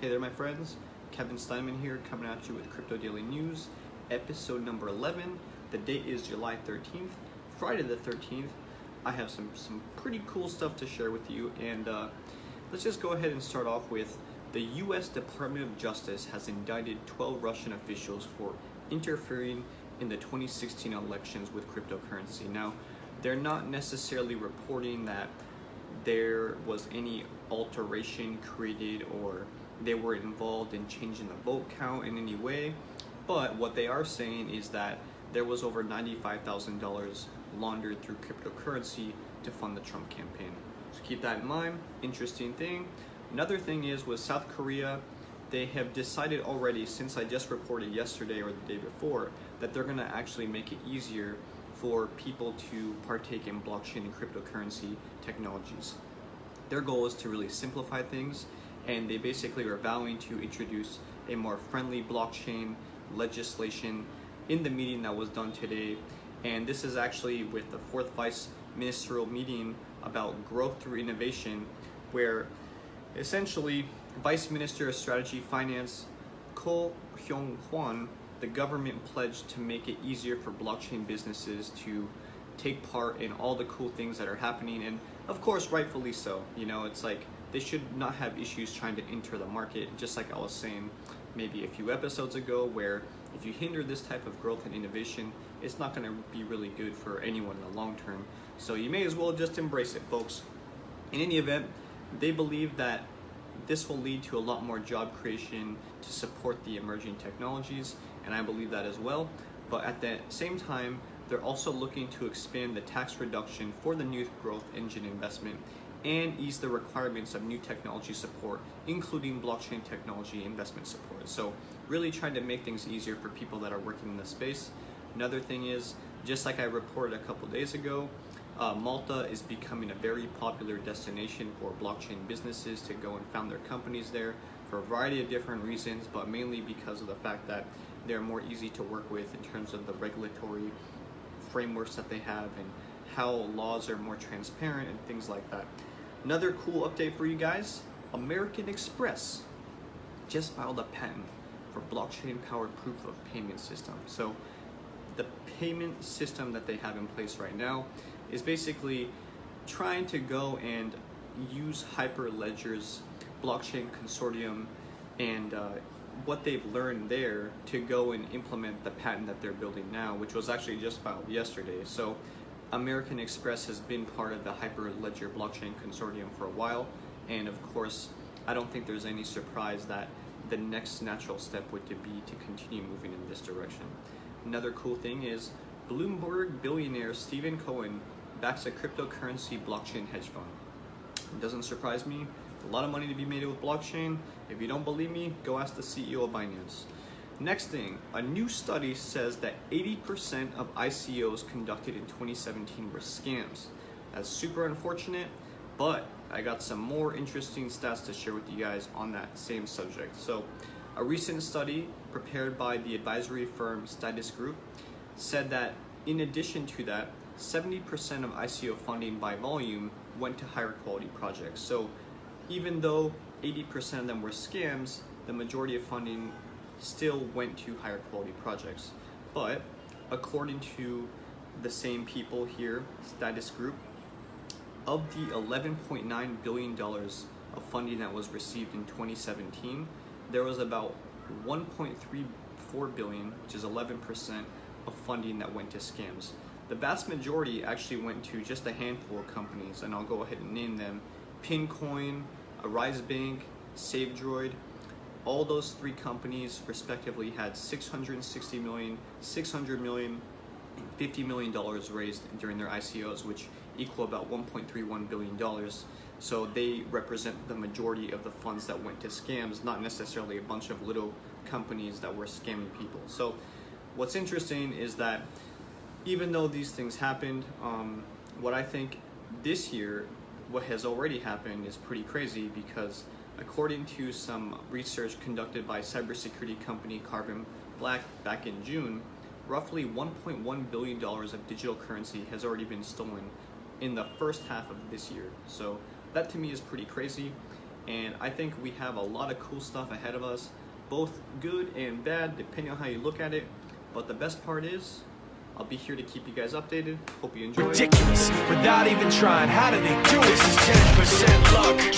Hey there, my friends. Kevin Steinman here, coming at you with Crypto Daily News, episode number 11. The date is July 13th, Friday the 13th. I have some pretty cool stuff to share with you, and let's just go ahead and start off with the U.S. Department of Justice has indicted 12 Russian officials for interfering in the 2016 elections with cryptocurrency. Now, they're not necessarily reporting that there was any alteration created or they were involved in changing the vote count in any way, but what they are saying is that there was over $95,000 laundered through cryptocurrency to fund the Trump campaign. So keep that in mind. Interesting thing. Another thing is with South Korea, they have decided already, since I just reported yesterday or the day before, that they're going to actually make it easier for people to partake in blockchain and cryptocurrency technologies. Their goal is to really simplify things, and they basically are vowing to introduce a more friendly blockchain legislation in the meeting that was done today. And this is actually with the fourth vice ministerial meeting about growth through innovation, where essentially Vice Minister of Strategy Finance Ko Hyung-hwan, the government pledged to make it easier for blockchain businesses to take part in all the cool things that are happening, and of course rightfully so. You know, it's like they should not have issues trying to enter the market, just like I was saying maybe a few episodes ago, where if you hinder this type of growth and innovation, it's not going to be really good for anyone in the long term. So you may as well just embrace it, folks. In any event, they believe that this will lead to a lot more job creation to support the emerging technologies, and I believe that as well. But at the same time, they're also looking to expand the tax reduction for the new growth engine investment and ease the requirements of new technology support, including blockchain technology investment support. So really trying to make things easier for people that are working in the space. Another thing is, just like I reported a couple days ago, Malta is becoming a very popular destination for blockchain businesses to go and found their companies there for a variety of different reasons, but mainly because of the fact that they're more easy to work with in terms of the regulatory frameworks that they have and how laws are more transparent and things like that. Another cool update for you guys, American Express just filed a patent for blockchain-powered proof of payment system. So the payment system that they have in place right now is basically trying to go and use Hyperledger's blockchain consortium and what they've learned there to go and implement the patent that they're building now, which was actually just filed yesterday. So American Express has been part of the Hyperledger blockchain consortium for a while, and of course I don't think there's any surprise that the next natural step would be to continue moving in this direction. Another cool thing is Bloomberg billionaire Stephen Cohen backs a cryptocurrency blockchain hedge fund. It doesn't surprise me. A lot of money to be made with blockchain. If you don't believe me, go ask the CEO of Binance. Next thing, a new study says that 80% of ICOs conducted in 2017 were scams. That's super unfortunate, but I got some more interesting stats to share with you guys on that same subject. So, a recent study prepared by the advisory firm Status Group said that in addition to that, 70% of ICO funding by volume went to higher quality projects. So even though 80% of them were scams, the majority of funding still went to higher quality projects. But according to the same people here, Status Group, of the $11.9 billion of funding that was received in 2017, there was about 1.34 billion, which is 11% of funding that went to scams. The vast majority actually went to just a handful of companies, and I'll go ahead and name them: Pincoin, Arise Bank, SaveDroid. All those three companies respectively had 660 million, 600 million, and $50 million raised during their ICOs, which equal about $1.31 billion. So they represent the majority of the funds that went to scams, not necessarily a bunch of little companies that were scamming people. So what's interesting is that even though these things happened, what I think this year, what has already happened is pretty crazy, because according to some research conducted by cybersecurity company Carbon Black back in June, roughly $1.1 billion of digital currency has already been stolen in the first half of this year. So that to me is pretty crazy. and I think we have a lot of cool stuff ahead of us, both good and bad, depending on how you look at it. But the best part is, I'll be here to keep you guys updated. Hope you enjoy. Ridiculous, without even trying. How do they do it? This is 10% luck.